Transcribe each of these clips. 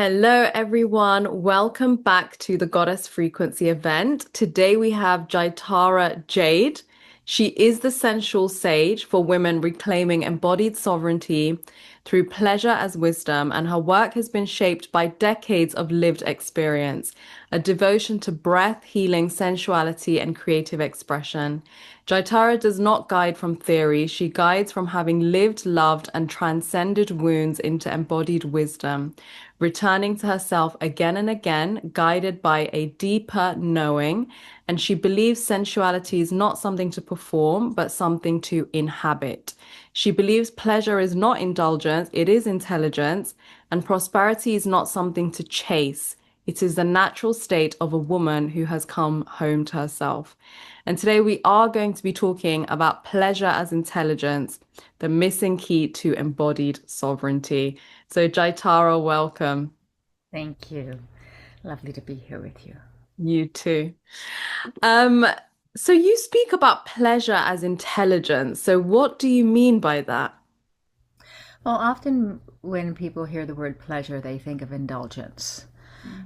Hello, everyone. Welcome back to the Goddess Frequency event. Today we have Jaitara Jayde. She is the sensual sage for women reclaiming embodied sovereignty through pleasure as wisdom, and her work has been shaped by decades of lived experience, a devotion to breath, healing, sensuality, and creative expression. Jaitara does not guide from theory, she guides from having lived, loved, and transcended wounds into embodied wisdom, returning to herself again and again, guided by a deeper knowing. And she believes sensuality is not something to perform, but something to inhabit. She believes pleasure is not indulgence, it is intelligence, and prosperity is not something to chase. It is the natural state of a woman who has come home to herself. And today we are going to be talking about pleasure as intelligence, the missing key to embodied sovereignty. So, Jaitara, welcome. Thank you. Lovely to be here with you. You too. Um, so you speak about pleasure as intelligence. So what do you mean by that? Well, often when people hear the word pleasure, they think of indulgence.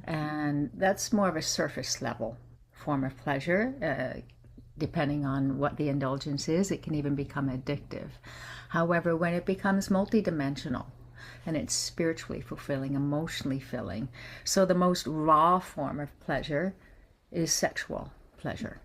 And that's more of a surface level form of pleasure. Depending on what the indulgence is, it can even become addictive. However, when it becomes multidimensional, and it's spiritually fulfilling, emotionally filling. So the most raw form of pleasure is sexual pleasure.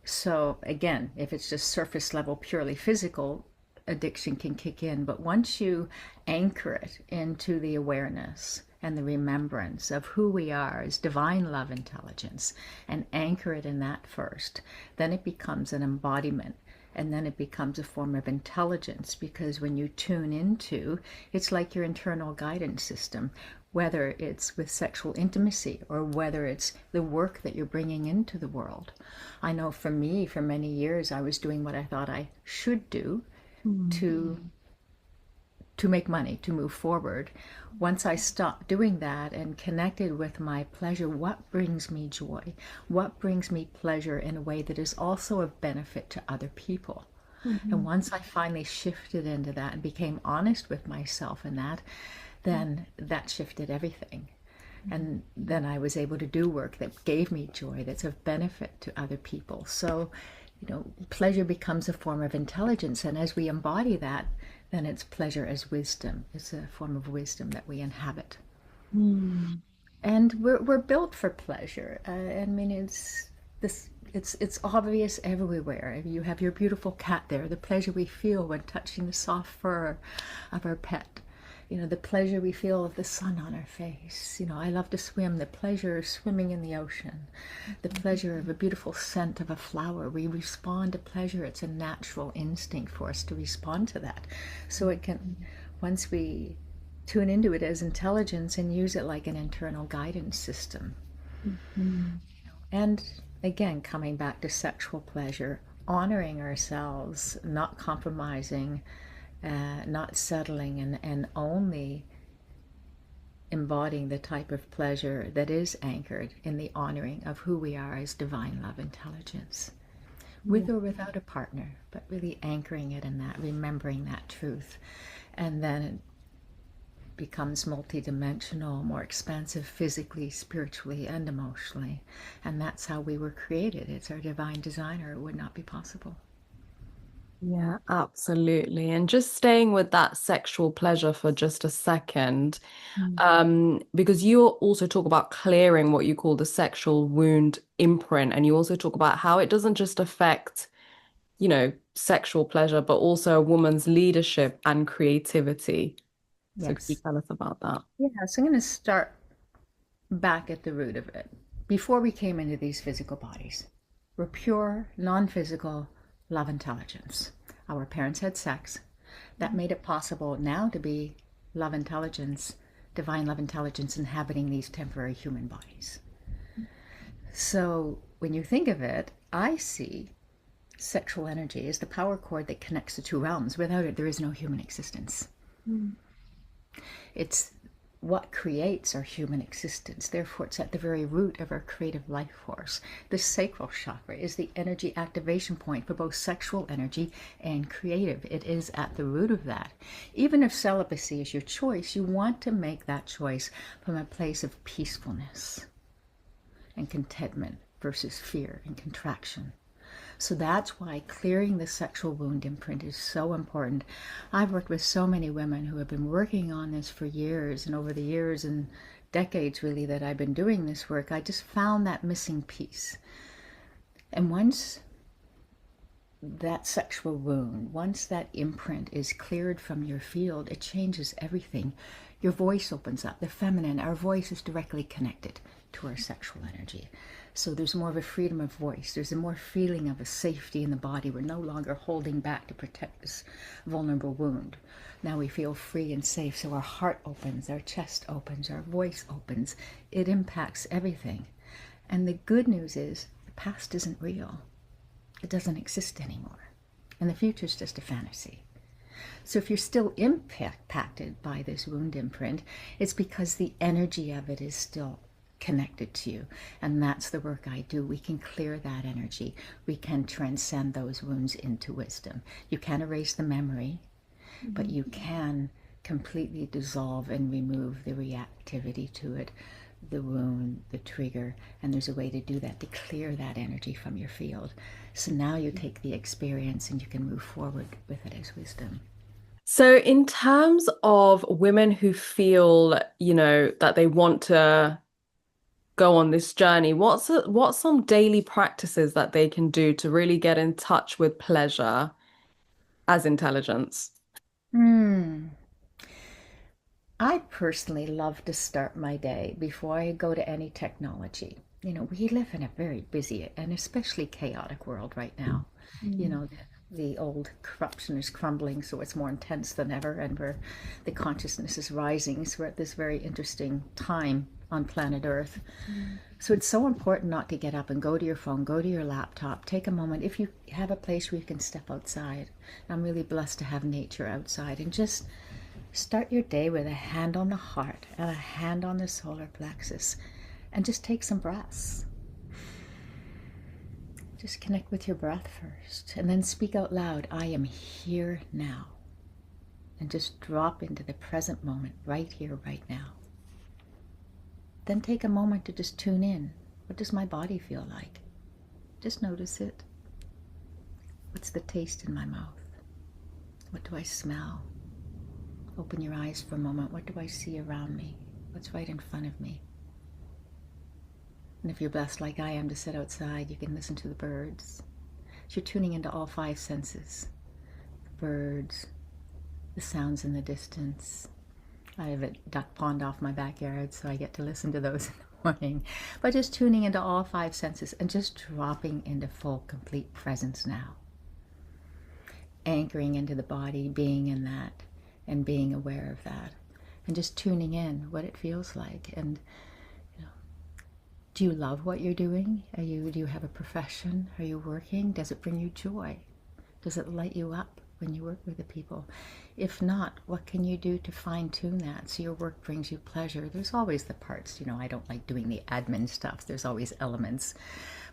So again, if it's just surface level, purely physical, addiction can kick in. But once you anchor it into the awareness and the remembrance of who we are as divine love intelligence and anchor it in that first, then it becomes an embodiment. And then it becomes a form of intelligence, because when you tune into, it's like your internal guidance system, whether it's with sexual intimacy or whether it's the work that you're bringing into the world. I know for me, for many years, I was doing what I thought I should do Mm. to to make money, to move forward. Once I stopped doing that and connected with my pleasure, what brings me joy? What brings me pleasure in a way that is also of benefit to other people? And Mhm. once I finally shifted into that and became honest with myself in that, then that shifted everything. And then I was able to do work that gave me joy, that's of benefit to other people. So, pleasure becomes a form of intelligence. And as we embody that, then it's pleasure as wisdom. It's a form of wisdom that we inhabit. Mm. And we're built for pleasure. I mean, it's obvious everywhere. You have your beautiful cat there, the pleasure we feel when touching the soft fur of our pet. The pleasure we feel of the sun on our face. I love to swim, the pleasure of swimming in the ocean, the pleasure of a beautiful scent of a flower. We respond to pleasure. It's a natural instinct for us to respond to that. So it can, once we tune into it as intelligence and use it like an internal guidance system. Mhm. And again, coming back to sexual pleasure, honoring ourselves, not compromising, not settling, and only embodying the type of pleasure that is anchored in the honoring of who we are as divine love intelligence, Yeah. with or without a partner, but really anchoring it in that, remembering that truth. And then it becomes multidimensional, more expansive physically, spiritually, and emotionally. And that's how we were created. It's our divine designer. It would not be possible. Yeah, absolutely. And just staying with that sexual pleasure for just a second, Mm. because you also talk about clearing what you call the sexual wound imprint, and you also talk about how it doesn't just affect, sexual pleasure, but also a woman's leadership and creativity. So can you Yes. tell us about that? Yeah, so I'm going to start back at the root of it. Before we came into these physical bodies, we're pure, non physical love intelligence. Our parents had sex. That made it possible now to be love intelligence, divine love intelligence inhabiting these temporary human bodies. So when you think of it, I see sexual energy as the power cord that connects the two realms. Without it, there is no human existence. Mm. It's what creates our human existence. Therefore, it's at the very root of our creative life force. The sacral chakra is the energy activation point for both sexual energy and creative. It is at the root of that. Even if celibacy is your choice, you want to make that choice from a place of peacefulness and contentment versus fear and contraction. So that's why clearing the sexual wound imprint is so important. I've worked with so many women who have been working on this for years, and over the years and decades really that I've been doing this work, I just found that missing piece. And once that sexual wound, once that imprint is cleared from your field, it changes everything. Your voice opens up. The feminine, our voice is directly connected to our sexual energy. So there's more of a freedom of voice. There's a more feeling of a safety in the body. We're no longer holding back to protect this vulnerable wound. Now we feel free and safe. So our heart opens, our chest opens, our voice opens. It impacts everything. And the good news is the past isn't real. It doesn't exist anymore. And the future is just a fantasy. So if you're still impacted by this wound imprint, it's because the energy of it is still connected to you. And that's the work I do. We can clear that energy. We can transcend those wounds into wisdom. You can't erase the memory, but you can completely dissolve and remove the reactivity to it, the wound, the trigger, and there's a way to do that, to clear that energy from your field. So now you take the experience and you can move forward with it as wisdom. So in terms of women who feel, that they want to go on this journey, what's some daily practices that they can do to really get in touch with pleasure as intelligence? I personally love to start my day before I go to any technology. We live in a very busy and especially chaotic world right now. The old corruption is crumbling, so it's more intense than ever, and the consciousness is rising. So we're at this very interesting time on planet Earth. So it's so important not to get up and go to your phone, go to your laptop, take a moment. If you have a place where you can step outside, I'm really blessed to have nature outside, and just start your day with a hand on the heart and a hand on the solar plexus, and just take some breaths. Just connect with your breath first, and then speak out loud, I am here now. And just drop into the present moment, right here, right now. Then take a moment to just tune in. What does my body feel like? Just notice it. What's the taste in my mouth? What do I smell? Open your eyes for a moment. What do I see around me? What's right in front of me? And if you're blessed like I am to sit outside, you can listen to the birds. So you're tuning into all five senses. The birds, the sounds in the distance. I have a duck pond off my backyard, so I get to listen to those in the morning. But just tuning into all five senses and just dropping into full, complete presence now. Anchoring into the body, being in that, and being aware of that. And just tuning in what it feels like. And do you love what you're doing? Do you have a profession? Are you working? Does it bring you joy? Does it light you up when you work with the people? If not, what can you do to fine-tune that so your work brings you pleasure? There's always the parts, I don't like doing the admin stuff. There's always elements.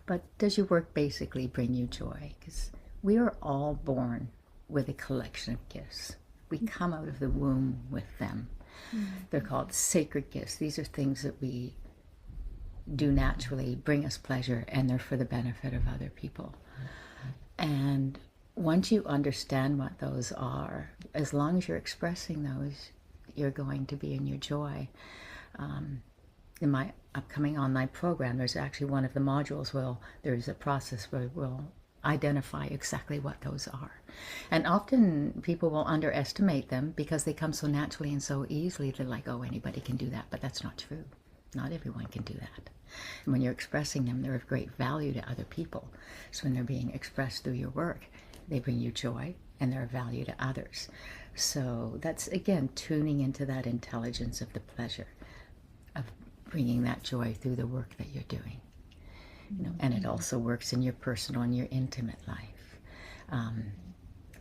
But does your work basically bring you joy? Because we are all born with a collection of gifts. We come out of the womb with them. They're called sacred gifts. These are things that we do naturally, bring us pleasure, and they're for the benefit of other people. And once you understand what those are, as long as you're expressing those, you're going to be in your joy. In my upcoming online program, there's actually one of the modules there's a process where we'll identify exactly what those are. And often people will underestimate them because they come so naturally and so easily. They're like, oh, anybody can do that, but that's not true. Not everyone can do that. And when you're expressing them, they're of great value to other people. So when they're being expressed through your work, they bring you joy and they're of value to others. So that's, again, tuning into that intelligence of the pleasure of bringing that joy through the work that you're doing. And it also works in your personal and your intimate life.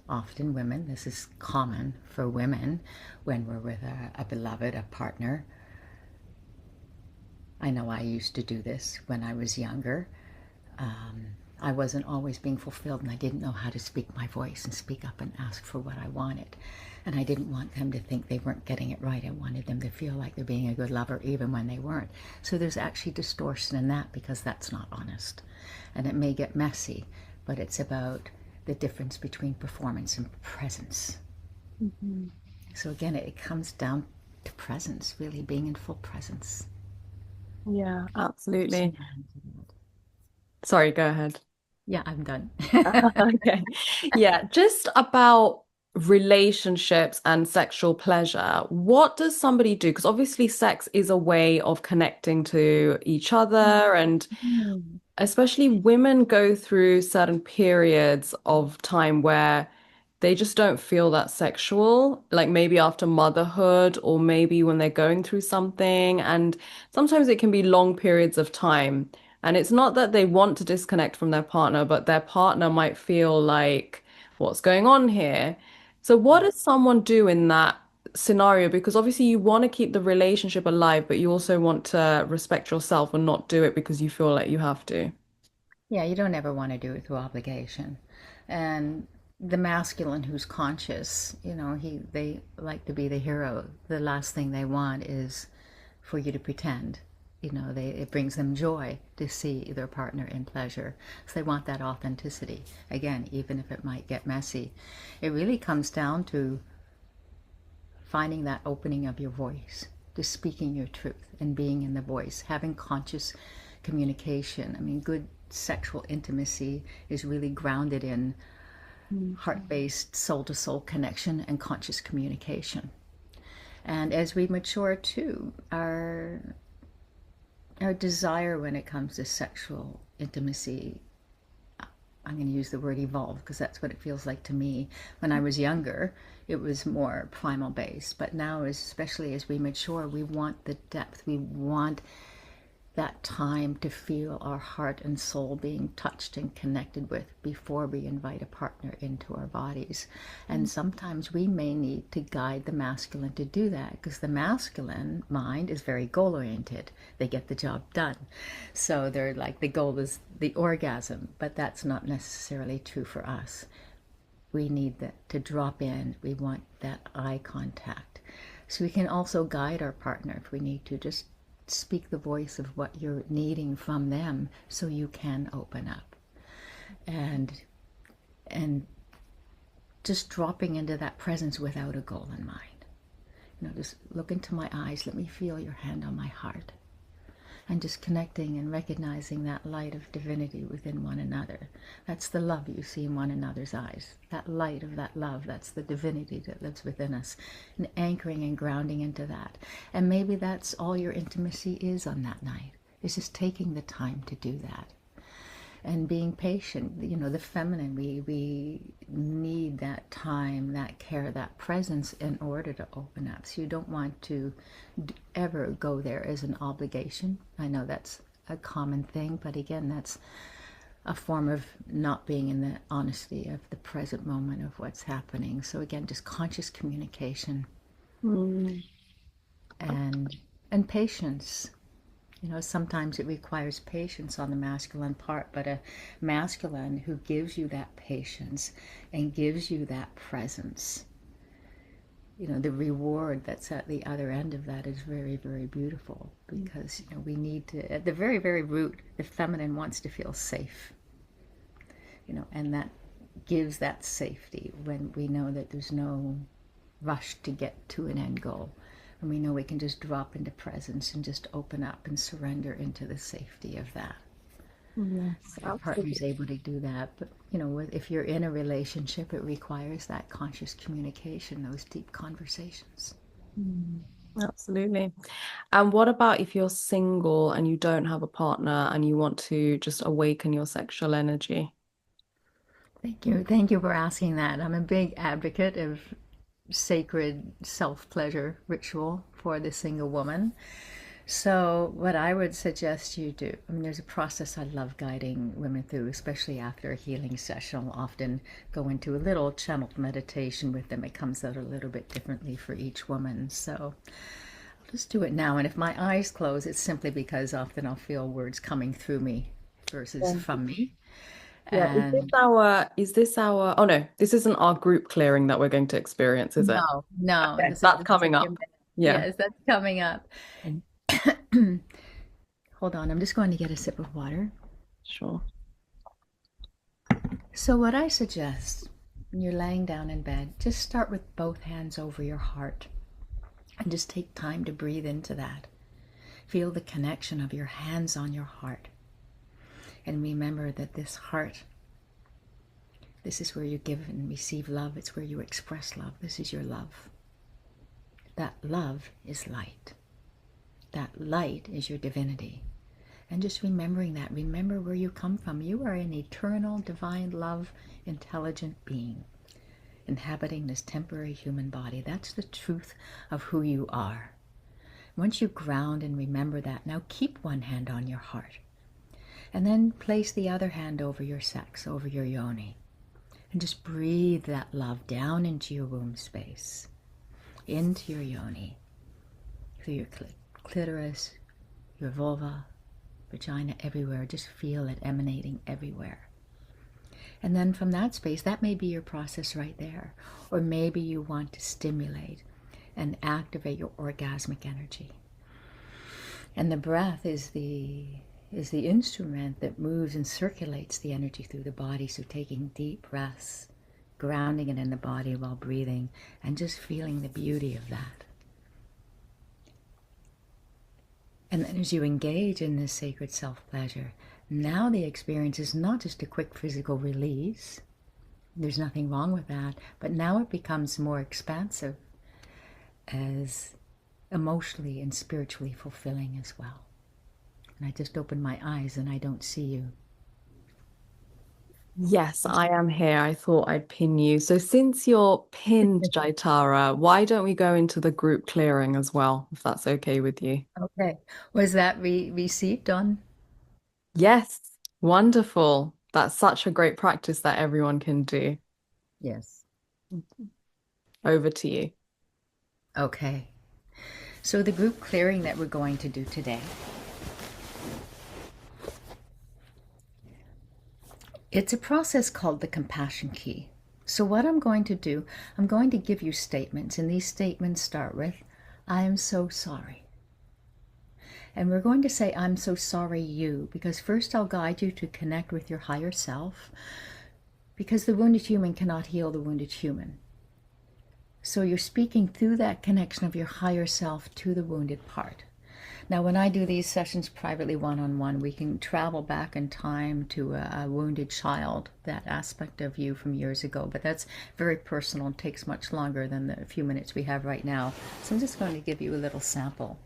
Often women, this is common for women when we're with a beloved, a partner, I know I used to do this when I was younger. Um, I wasn't always being fulfilled, and I didn't know how to speak my voice and speak up and ask for what I wanted. And I didn't want them to think they weren't getting it right. I wanted them to feel like they're being a good lover even when they weren't. So there's actually distortion in that because that's not honest. And it may get messy, but it's about the difference between performance and presence. Mhm. So again, it comes down to presence, really being in full presence. Yeah, So, absolutely. Sorry, go ahead. yeah, I'm done. Okay. Yeah, just about relationships and sexual pleasure. What does somebody do? Because obviously, sex is a way of connecting to each other, and Mhm. especially women go through certain periods of time where they just don't feel that sexual, like maybe after motherhood or maybe when they're going through something. And sometimes it can be long periods of time. And it's not that they want to disconnect from their partner, but their partner might feel like, what's going on here? So, what does someone do in that scenario? Because obviously, you want to keep the relationship alive, but you also want to respect yourself and not do it because you feel like you have to. Yeah, you don't ever want to do it through obligation. And the masculine who's conscious, they like to be the hero. The last thing they want is for you to pretend. It brings them joy to see their partner in pleasure. So they want that authenticity. Again, even if it might get messy. It really comes down to finding that opening of your voice, to speaking your truth and being in the voice, having conscious communication. I mean, good sexual intimacy is really grounded in Mm. heart-based soul-to-soul connection and conscious communication. And as we mature too, our desire when it comes to sexual intimacy, I'm going to use the word evolve because that's what it feels like to me. When I was younger, it was more primal based, but now, especially as we mature, we want the depth. We want that time to feel our heart and soul being touched and connected with before we invite a partner into our bodies. And sometimes we may need to guide the masculine to do that because the masculine mind is very goal oriented. They get the job done. So they're like, the goal is the orgasm, but that's not necessarily true for us. We need that to drop in. We want that eye contact. So we can also guide our partner if we need to. Just speak the voice of what you're needing from them so you can open up. And just dropping into that presence without a goal in mind. Just look into my eyes. Let me feel your hand on my heart. And just connecting and recognizing that light of divinity within one another. That's the love you see in one another's eyes. That light of that love, that's the divinity that lives within us. And anchoring and grounding into that. And maybe that's all your intimacy is on that night. It's just taking the time to do that. And being patient, the feminine, we need that time, that care, that presence in order to open up. So you don't want to ever go there as an obligation. I know that's a common thing, but again, that's a form of not being in the honesty of the present moment of what's happening. So again, just conscious communication Mm. and and patience. Sometimes it requires patience on the masculine part, but a masculine who gives you that patience and gives you that presence, the reward that's at the other end of that is very, very beautiful because, we need to, at the very, very root, the feminine wants to feel safe, and that gives that safety when we know that there's no rush to get to an end goal. And we know we can just drop into presence and just open up and surrender into the safety of that. Yes, Our partner's absolutely. able to do that. But, if you're in a relationship, it requires that conscious communication, those deep conversations. Mm. Absolutely. And what about if you're single and you don't have a partner and you want to just awaken your sexual energy? Thank you. Thank you for asking that. I'm a big advocate of sacred self pleasure ritual for the single woman. So, what I would suggest you do, there's a process I love guiding women through, especially after a healing session. I'll often go into a little channeled meditation with them. It comes out a little bit differently for each woman. So, Let's do it now. And if my eyes close, it's simply because often I'll feel words coming through me versus Yeah. from me. Yeah, And oh no, this isn't our group clearing that we're going to experience, is it? no, no, Okay, this is that's this is coming only a up. minute. Yeah, Yes, that's coming up. Hold on, I'm just going to get a sip of water. sure. So, what I suggest when you're laying down in bed, just start with both hands over your heart and just take time to breathe into that. Feel the connection of your hands on your heart. And remember that this heart, this is where you give and receive love. It's where you express love. This is your love. That love is light. That light is your divinity. And just remembering that, remember where you come from. You are an eternal, divine, love, intelligent being inhabiting this temporary human body. That's the truth of who you are. Once you ground and remember that, now keep one hand on your heart. And then place the other hand over your sex, over your yoni. And just breathe that love down into your womb space, into your yoni, through your clitoris, your vulva, vagina, everywhere. Just feel it emanating everywhere. And then from that space, that may be your process right there. Or maybe you want to stimulate and activate your orgasmic energy. And the breath is the instrument that moves and circulates the energy through the body. So taking deep breaths, grounding it in the body while breathing, and just feeling the beauty of that. And then as you engage in this sacred self-pleasure, now the experience is not just a quick physical release. There's nothing wrong with that. But now it becomes more expansive as emotionally and spiritually fulfilling as well. And I just opened my eyes and I don't see you. Yes, I am here. I thought I'd pin you. So since you're pinned, Jaitara, why don't we go into the group clearing as well, if that's okay with you? Okay. Was that received on? Yes, wonderful. That's such a great practice that everyone can do. Yes. Over to you. Okay. So the group clearing that we're going to do today, it's a process called the compassion key. So what I'm going to do, I'm going to give you statements, and these statements start with, I am so sorry. And we're going to say, I'm so sorry you, because first I'll guide you to connect with your higher self, because the wounded human cannot heal the wounded human. So you're speaking through that connection of your higher self to the wounded part. Now, when I do these sessions privately one-on-one, we can travel back in time to a wounded child, that aspect of you from years ago. But that's very personal and takes much longer than the few minutes we have right now. So I'm just going to give you a little sample.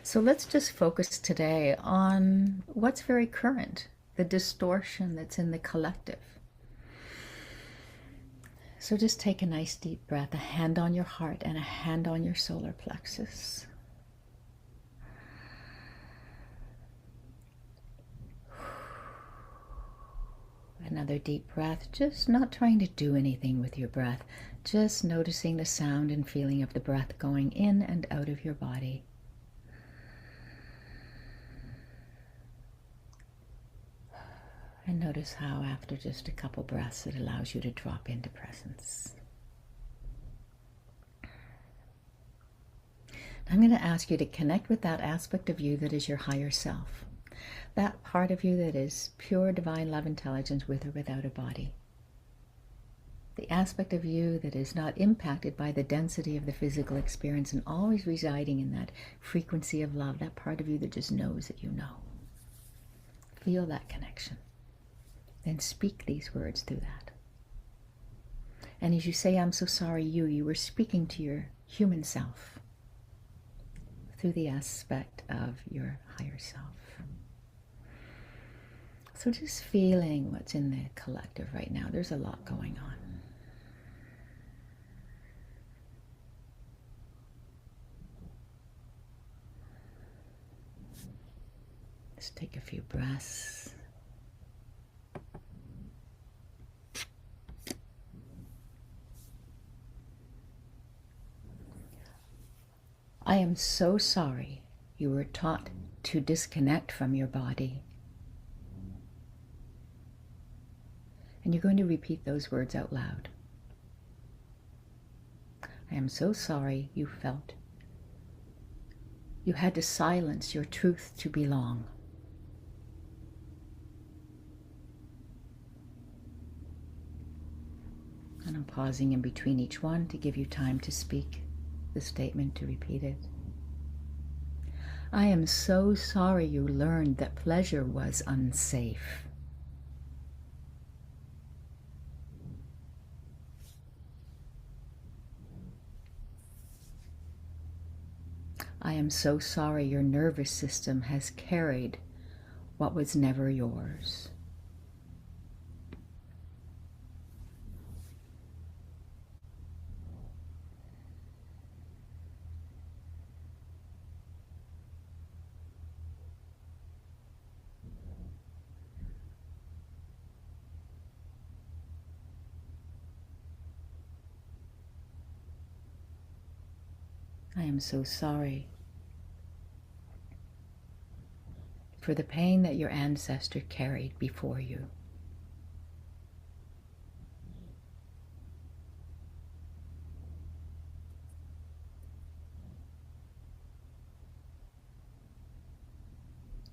So let's just focus today on what's very current, the distortion that's in the collective. So just take a nice deep breath, a hand on your heart and a hand on your solar plexus. Another deep breath, just not trying to do anything with your breath, just noticing the sound and feeling of the breath going in and out of your body. And notice how after just a couple breaths it allows you to drop into presence. I'm going to ask you to connect with that aspect of you that is your higher self. That part of you that is pure divine love intelligence with or without a body. The aspect of you that is not impacted by the density of the physical experience and always residing in that frequency of love, that part of you that just knows that you know. Feel that connection. Then speak these words through that. And as you say, I'm so sorry you were speaking to your human self through the aspect of your higher self. So just feeling what's in the collective right now. There's a lot going on. Just take a few breaths. I am so sorry you were taught to disconnect from your body. And you're going to repeat those words out loud. I am so sorry you felt you had to silence your truth to belong. And I'm pausing in between each one to give you time to speak the statement, to repeat it. I am so sorry you learned that pleasure was unsafe. I am so sorry your nervous system has carried what was never yours. I am so sorry for the pain that your ancestor carried before you.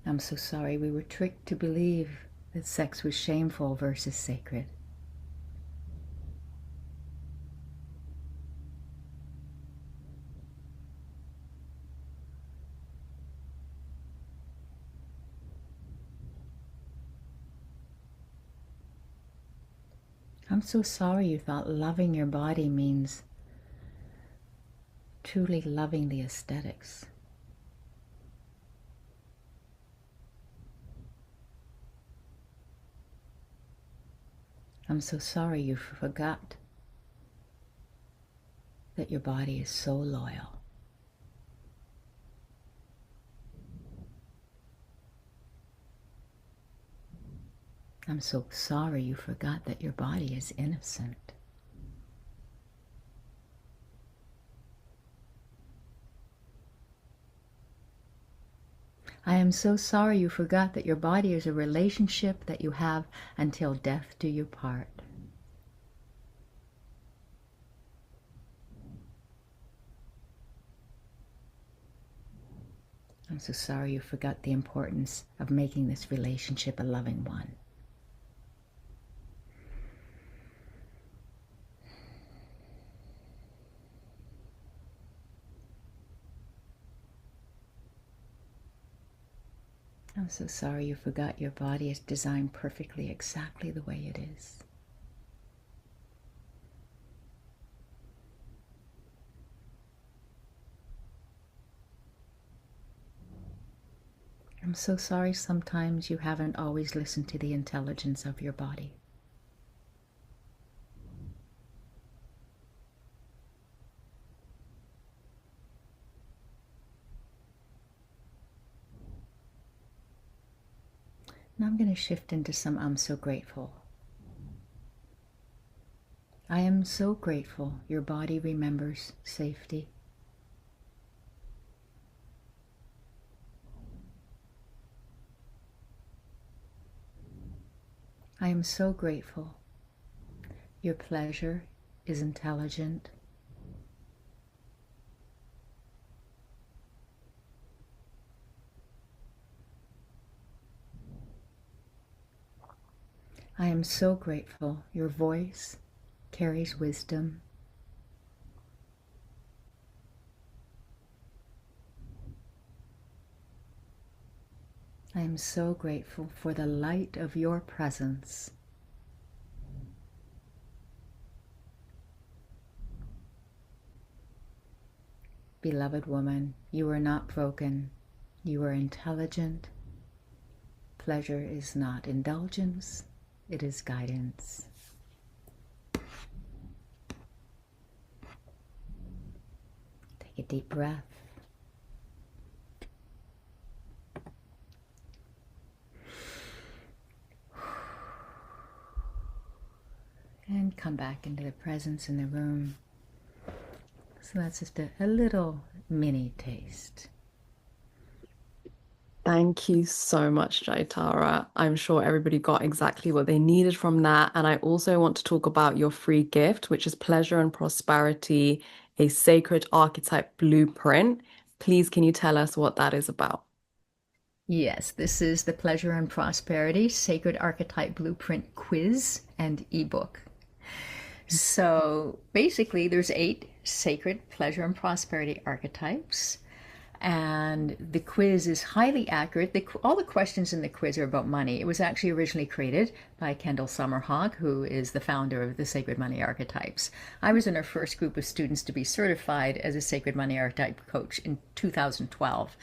I'm so sorry we were tricked to believe that sex was shameful versus sacred. I'm so sorry you thought loving your body means truly loving the aesthetics. I'm so sorry you forgot that your body is so loyal. I'm so sorry you forgot that your body is innocent. I am so sorry you forgot that your body is a relationship that you have until death do you part. I'm so sorry you forgot the importance of making this relationship a loving one. I'm so sorry you forgot your body is designed perfectly exactly the way it is. I'm so sorry sometimes you haven't always listened to the intelligence of your body. Now I'm going to shift into some I'm so grateful. I am so grateful your body remembers safety. I am so grateful your pleasure is intelligent. I am so grateful your voice carries wisdom. I am so grateful for the light of your presence. Beloved woman, you are not broken. You are intelligent. Pleasure is not indulgence, it is guidance. Take a deep breath. And come back into the presence in the room. So that's just a little mini taste. Thank you so much, Jaitara. I'm sure everybody got exactly what they needed from that. And I also want to talk about your free gift, which is Pleasure and Prosperity, a sacred archetype blueprint. Please, can you tell us what that is about? Yes, this is the Pleasure and Prosperity Sacred Archetype Blueprint quiz and ebook. So basically, there's 8 sacred pleasure and prosperity archetypes. And the quiz is highly accurate. All the questions in the quiz are about money. It was actually originally created by Kendall Summerhawk, who is the founder of the Sacred Money Archetypes. I was in our first group of students to be certified as a Sacred Money Archetype coach in 2012.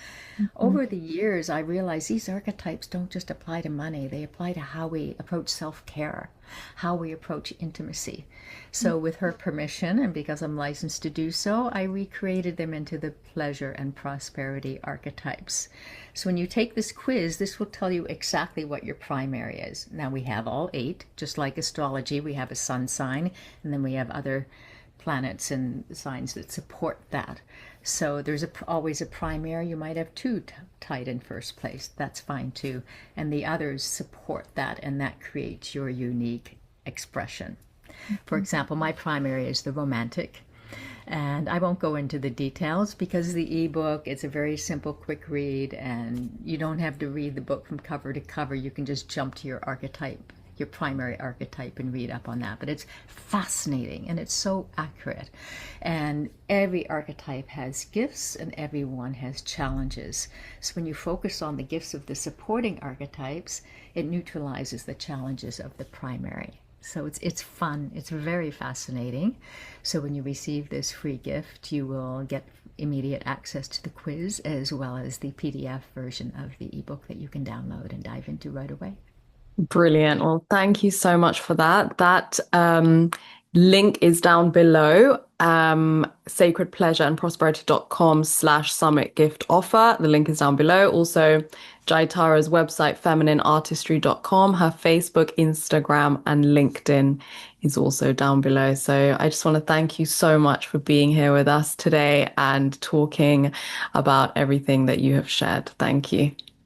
Over the years, I realized these archetypes don't just apply to money, they apply to how we approach self care, how we approach intimacy. So, with her permission, and because I'm licensed to do so, I recreated them into the pleasure and prosperity archetypes. So, when you take this quiz, this will tell you exactly what your primary is. Now, we have all 8, just like astrology, we have a sun sign, and then we have other planets and signs that support that. So there's always a primary. You might have 2 tied in first place. That's fine too. And the others support that, and that creates your unique expression. For example, my primary is the romantic. And I won't go into the details because the ebook, it's a very simple, quick read, and you don't have to read the book from cover to cover. You can just jump to your archetype, your primary archetype, and read up on that. But it's fascinating and it's so accurate. And every archetype has gifts and everyone has challenges. So when you focus on the gifts of the supporting archetypes, it neutralizes the challenges of the primary. So it's fun. It's very fascinating. So when you receive this free gift, you will get immediate access to the quiz as well as the PDF version of the ebook that you can download and dive into right away. Brilliant. Well, thank you so much for that. That link is down below, sacredpleasureandprosperity.com/summit gift offer. The link is down below. Also, Jaitara's website, feminineartistry.com, her Facebook, Instagram, and LinkedIn is also down below. So I just want to thank you so much for being here with us today and talking about everything that you have shared. Thank you.